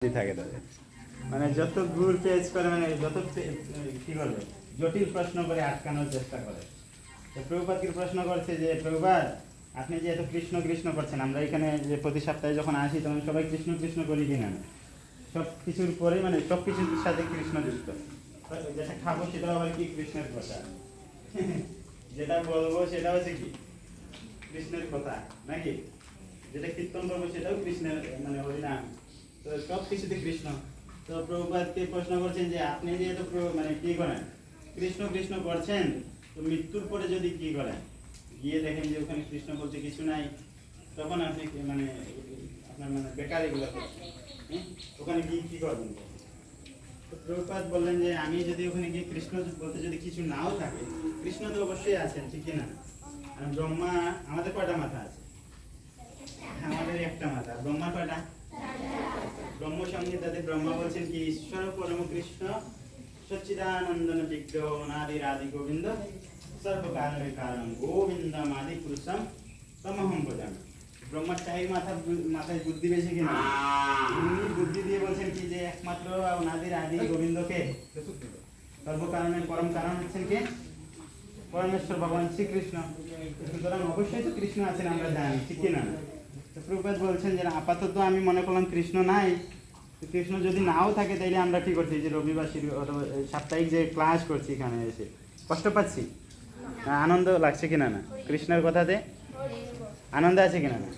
থাকে তাদের মানে যত ঘুর পেজ করে মানে যত কি করবে জটিল প্রশ্ন করে আটকানোর চেষ্টা করে। তো প্রভুপাদকে প্রশ্ন করছে যে প্রভুপাদ আপনি যে এত কৃষ্ণ কৃষ্ণ করছেন, আমরা এখানে যে প্রতি সপ্তাহে যখন আসি তখন সবাই কৃষ্ণ কৃষ্ণ করি কিনা না, সব কিছুর পরে মানে সব কিছুর সাথে কৃষ্ণ যুক্ত। যেটা খাবো সেটাও আবার কি কৃষ্ণের কথা, যেটা বলবো সেটা হচ্ছে কি কৃষ্ণের কথা নাকি, যেটা কীর্তন করবো সেটাও কৃষ্ণের মানে হরিনাম, তো সব কিছুতে কৃষ্ণ। তো প্রভুপাদকে প্রশ্ন করছেন যে আপনি যেহেতু মানে কি করেন কৃষ্ণ কৃষ্ণ করছেন, তো মৃত্যুর পরে যদি কি করেন গিয়ে দেখেন যে ওখানে কৃষ্ণ বলতে কিছু নাই, তখন আপনি মানে আপনার মানে বেকার এগুলো করছেন, ওখানে গিয়ে কি করবেন? তো প্রভুপাদ বললেন যে আমি যদি ওখানে গিয়ে কৃষ্ণ বলতে যদি কিছু নাও থাকে, কৃষ্ণ তো অবশ্যই আছেন ঠিক কিনা। আর ব্রহ্মা আমাদের কয়টা মাথা আছে? আমাদের একটা মাথা। ব্রহ্মার কয়টা? ব্রহ্ম সংহিতাতে ব্রহ্মা বলছেন কি ঈশ্বর পরম কৃষ্ণ সচ্চিদানন্দন বিগ্রহ অনাদির আদি গোবিন্দ সর্বকারণের কারণ গোবিন্দম আদি পুরুষম তমহং ভজামি। ব্রহ্মার চাই মাথায় বুদ্ধি বেশি কিনা, উনি বুদ্ধি দিয়ে বলছেন কি যে একমাত্র অনাদির আদি গোবিন্দকে, সর্বকারণের পরম কারণ হচ্ছেন কে? পরমেশ্বর ভগবান শ্রীকৃষ্ণ। সুতরাং অবশ্যই তো কৃষ্ণ আছেন আমরা জানি ঠিক কিনা। প্রভুপাদ বলছেন যে আপাতত আমি মনে করলাম কৃষ্ণ নাই, কৃষ্ণ যদি নাও থাকে তাইলে আমরা কি করছি যে রবিবার সাপ্তাহিক যে ক্লাস করছি এখানে এসে কষ্ট পাচ্ছি, আনন্দ লাগছে কিনা না, কৃষ্ণের কথাতে আনন্দ আছে কিনা না।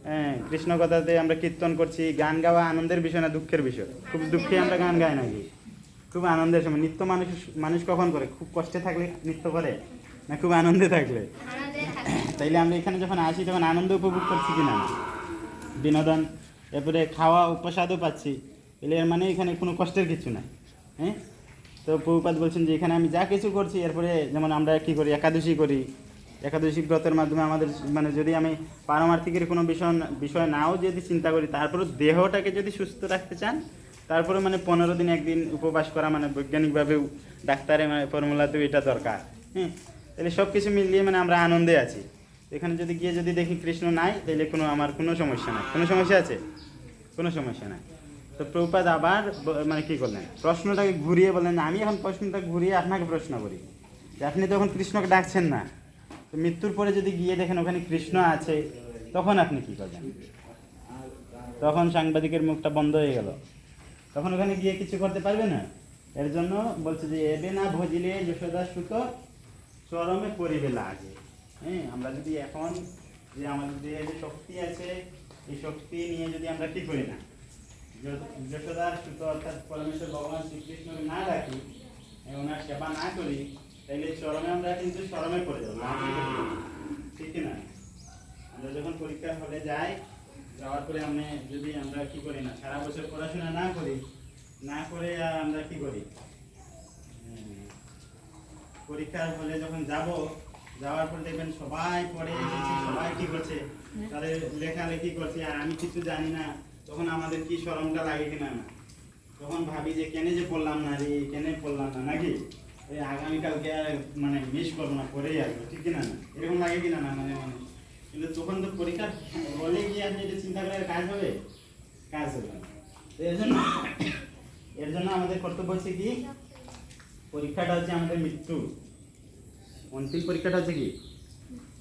হ্যাঁ, কৃষ্ণ কথাতে আমরা কীর্তন করছি, গান গাওয়া আনন্দের বিষয় না দুঃখের বিষয়? খুব দুঃখে আমরা গান গাই নাকি খুব আনন্দের সময়? নৃত্য মানুষ কখন করে? খুব কষ্টে থাকলে নৃত্য করে না খুব আনন্দে থাকলে? তাইলে আমরা এখানে যখন আসি তখন আনন্দ উপভোগ করছি কিনা, বিনোদন, এরপরে খাওয়া উপসাদও পাচ্ছি, এলে এর মানে এখানে কোনো কষ্টের কিছু নাই। হ্যাঁ, তো প্রভুপাদ বলছেন যে এখানে আমি যা কিছু করছি, এরপরে যেমন আমরা কি করি একাদশী করি, একাদশী ব্রতের মাধ্যমে আমাদের মানে যদি আমি পারমার্থিকের কোনো বিষয় নাও যদি চিন্তা করি, তারপরে দেহটাকে যদি সুস্থ রাখতে চান, তারপরে মানে 15 দিন একদিন উপবাস করা মানে বৈজ্ঞানিকভাবেও ডাক্তারের মানে ফর্মুলাতেও এটা দরকার। হ্যাঁ, তাহলে সব কিছু মিলিয়ে মানে আমরা আনন্দে আছি। এখানে যদি গিয়ে যদি দেখি কৃষ্ণ নাই, তাহলে আমার কোনো সমস্যা নাই। কোনো সমস্যা আছে? কোনো সমস্যা নাই। তো প্রভুপাদ আবার মানে কি করলেন, প্রশ্নটাকে ঘুরিয়ে বললেন, আমি এখন প্রশ্নটা ঘুরিয়ে আপনাকে প্রশ্ন করি যে আপনি তখন কৃষ্ণকে ডাকছেন না, তো মৃত্যুর পরে যদি গিয়ে দেখেন ওখানে কৃষ্ণ আছে, তখন আপনি কি করবেন? তখন সাংবাদিকের মুখটা বন্ধ হয়ে গেল, তখন ওখানে গিয়ে কিছু করতে পারবে না। এর জন্য বলছে যে এবে না ভজিলে যশোদা সুত চরমে পরিবে লাগে। হ্যাঁ, আমরা যদি এখন যে আমাদের দেহে যে শক্তি আছে, এই শক্তি নিয়ে যদি আমরা কি করি না, যশোদার সুত অর্থাৎ পরমেশ্বর ভগবান শ্রীকৃষ্ণকে না ডাকি, ওনার সেবা না করি, তাইলে চরমে আমরা কিন্তু চরমে পড়ে যাবো ঠিক কিনা। আমরা যখন পরীক্ষার হলে যাই, যাওয়ার পরে আমরা কি করি না, সারা বছর পড়াশোনা না করে আমরা কি করি, পরীক্ষার হলে যখন যাওয়ার পর দেখবেন সবাই পড়ে এসেছে, সবাই কি করছে, তাদের লেখালেখি করছে, আর আমি কিছু জানি না, তখন আমাদের কি শরমটা লাগে কিনা না, তখন ভাবি যে কেন যে পড়লাম না রে, কেন পড়লাম না নাকি, এই আগামীকালকে মানে মিস করবো না, পড়েই আসবো ঠিক কিনা না, এরকম লাগে কিনা না মানে মানে। কিন্তু তখন তো পরীক্ষা হলে গিয়ে আপনি এটা চিন্তা করে কাজ হবে না। তো এর জন্য আমাদের কর্তব্য হচ্ছে কি, পরীক্ষাটা হচ্ছে আমাদের মৃত্যু, অন্তিম পরীক্ষাটা হচ্ছে কি,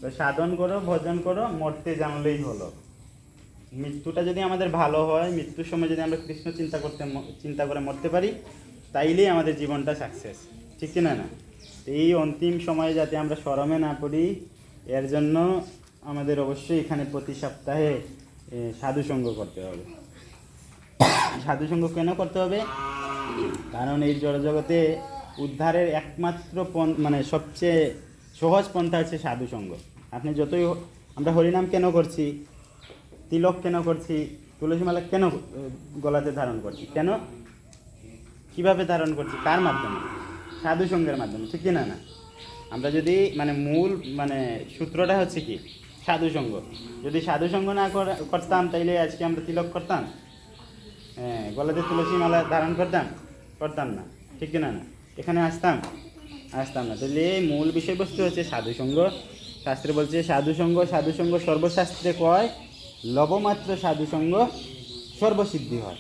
তো সাধন করো ভজন করো মরতে জানলেই হলো। মৃত্যুটা যদি আমাদের ভালো হয়, মৃত্যুর সময় যদি আমরা কৃষ্ণ চিন্তা করে মরতে পারি, তাইলেই আমাদের জীবনটা সাকসেস ঠিক কিনা না। এই অন্তিম সময়ে যাতে আমরা শরমে না পড়ি, এর জন্য আমাদের অবশ্যই এখানে প্রতি সপ্তাহে সাধুসঙ্গ করতে হবে। সাধুসঙ্গ কেন করতে হবে? কারণ এই জড়জগতে উদ্ধারের একমাত্র মানে সবচেয়ে সহজ পন্থা হচ্ছে সাধুসঙ্গ। আপনি যতই আমরা হরিনাম কেন করছি, তিলক কেন করছি, তুলসীমালা কেন গলাতে ধারণ করছি, কেন কিভাবে ধারণ করছি, কার মাধ্যমে? সাধুসঙ্গের মাধ্যমে ঠিক কিনা না। আমরা যদি মানে মূল মানে সূত্রটা হচ্ছে কি সাধুসঙ্গ, যদি সাধুসঙ্গ না করতাম তাইলে আজকে আমরা তিলক করতাম, গলাতে তুলসী মালা ধারণ করতাম না ঠিক কিনা না, এখানে আসতাম না। তাহলে মূল বিষয়বস্তু হচ্ছে সাধুসঙ্গ। শাস্ত্রে বলছে সাধুসঙ্গ সর্বশাস্ত্রে কয় লবমাত্র সাধুসঙ্গ সর্বসিদ্ধি হয়।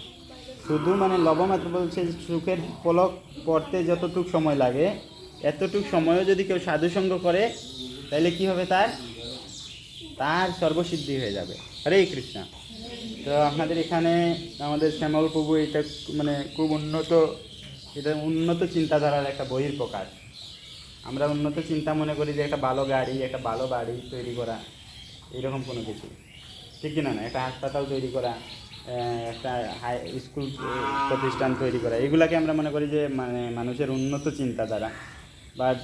শুধু মানে লবমাত্র বলছে যে চোখের পলক পড়তে যতটুক সময় লাগে এতটুক সময়ও যদি কেউ সাধুসঙ্গ করে তাহলে কি হবে, তার সর্বসিদ্ধি হয়ে যাবে। হরে কৃষ্ণ। তো আপনাদের এখানে আমাদের শ্যামল প্রভু এটা মানে খুব উন্নত চিন্তাধারার একটা বহির প্রকাশ। আমরা উন্নত চিন্তা মনে করি যে একটা ভালো গাড়ি, একটা ভালো বাড়ি তৈরি করা, এইরকম কোনো কিছু, ঠিক কিনা না? একটা হাসপাতাল তৈরি করা, একটা হাই স্কুল প্রতিষ্ঠান তৈরি করা, এগুলাকে আমরা মনে করি যে মানে মানুষের উন্নত চিন্তাধারা। বাট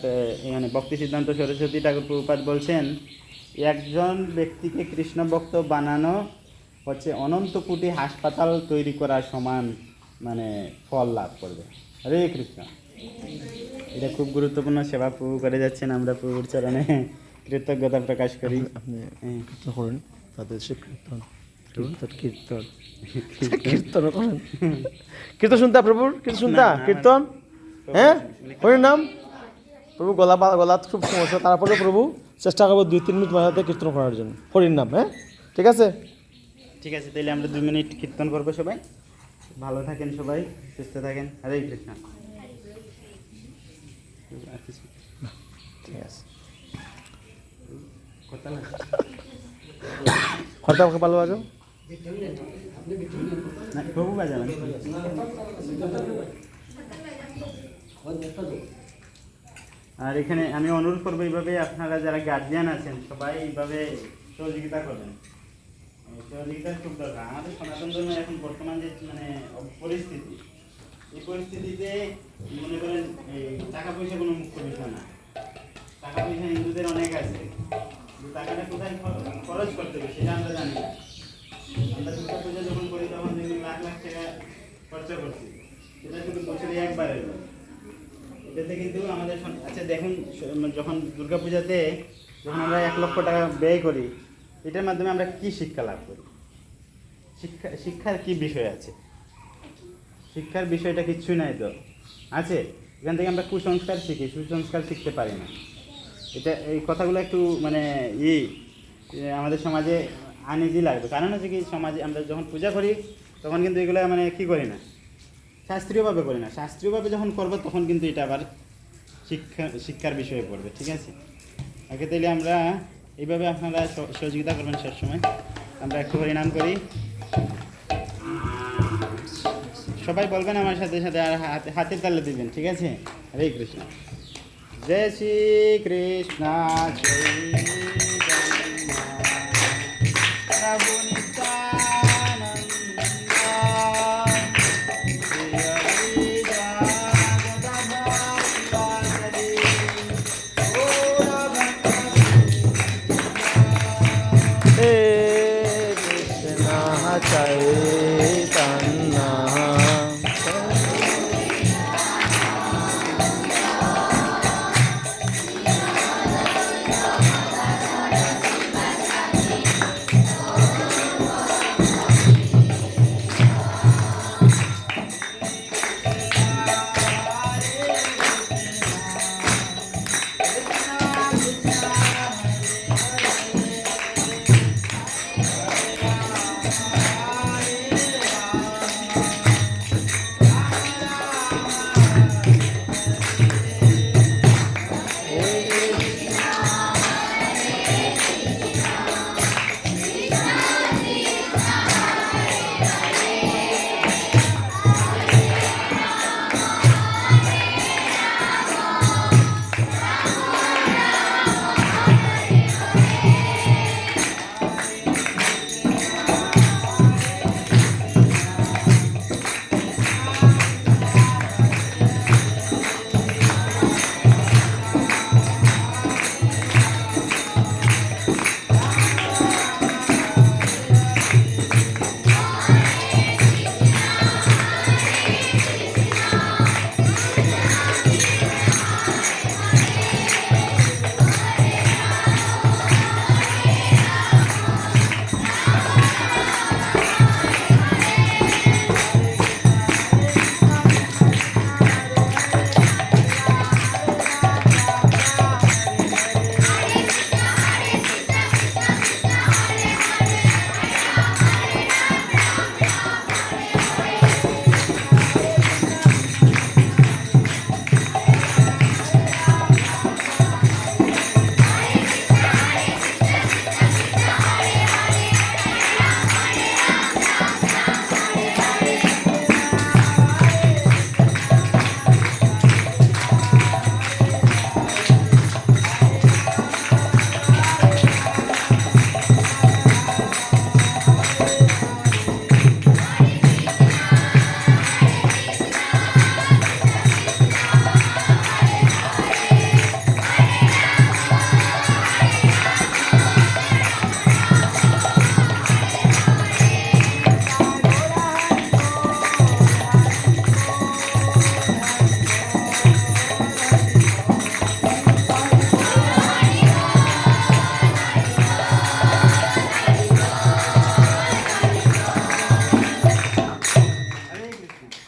এখানে ভক্তি সিদ্ধান্ত সরস্বতী ঠাকুর প্রভুপাদ বলছেন একজন ব্যক্তিকে কৃষ্ণ ভক্ত বানানো হচ্ছে অনন্ত কোটি হাসপাতাল তৈরি করার সমান মানে ফল লাভ করবে। হরে কৃষ্ণ। এটা খুব গুরুত্বপূর্ণ সেবা প্রভু করে যাচ্ছেন, আমরা প্রভুর চরণে কৃতজ্ঞতা প্রকাশ করি। আপনি কীর্তন করেন, তাদের সে কীর্তন কীর্তন কীর্তন করেন, কীর্তন শুনতা প্রভুর, কীর্তন শুনতা কীর্তন, হ্যাঁ হরির নাম। প্রভু গলা খুব সমস্যা, তারপরে প্রভু চেষ্টা করবো 2-3 মিনিট মাঝে হাতে কীর্তন করার জন্য হরির নাম। হ্যাঁ ঠিক আছে, ঠিক আছে, তাহলে আমরা 2 মিনিট কীর্তন করবো। সবাই ভালো থাকেন, সবাই সুস্থ থাকেন। হরে কৃষ্ণ। ঠিক আছে, কথা না খরচা আমাকে ভালো বাজো না, প্রভু বাজাবেন। আর এখানে আমি অনুরোধ করবো এইভাবে আপনারা যারা গার্জিয়ান আছেন সবাই এইভাবে সহযোগিতা করবেন। সহযোগিতার খুব দরকার। আমাদের সনাতন ধর্মের এখন বর্তমান যে মানে পরিস্থিতি, এই পরিস্থিতিতে মনে করেন এই টাকা পয়সা কোনো মুখ্য বিষয় না। টাকা পয়সা হিন্দুদের অনেক আছে, টাকাটা কোথায় খরচ করতে হবে সেটা আমরা জানি না। আমরা দুর্গা পূজা যখন করি তখন দেখি লাখ লাখ টাকা খরচা করছি, সেটা শুধু বছরে একবারের। এটাতে কিন্তু আমাদের আচ্ছা দেখুন, যখন দুর্গা পূজাতে যখন আমরা 1 লক্ষ টাকা ব্যয় করি, এটার মাধ্যমে আমরা কি শিক্ষা লাভ করি? শিক্ষার কি বিষয় আছে? শিক্ষার বিষয়টা কিচ্ছুই নাই তো আছে। এখান থেকে আমরা কুসংস্কার শিখি, সুসংস্কার শিখতে পারি না। এই কথাগুলো একটু মানে আমাদের সমাজে আনইজি লাগবে। কারণ হচ্ছে কি, সমাজে আমরা যখন পূজা করি তখন কিন্তু এগুলো মানে কি করি না, শাস্ত্রীয়ভাবে করি না। শাস্ত্রীয়ভাবে যখন করবো তখন কিন্তু এটা আবার শিক্ষার বিষয়ে পড়বে। ঠিক আছে, আগে তাইলে আমরা এইভাবে আপনারা সহযোগিতা করবেন। শেষ সময় আমরা একটু হরিনাম করি, সবাই বলবেন আমার সাথে সাথে, আর হাতের তালে দিবেন। ঠিক আছে, হরে কৃষ্ণ। জয় শ্রী কৃষ্ণ প্রভু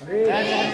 হরে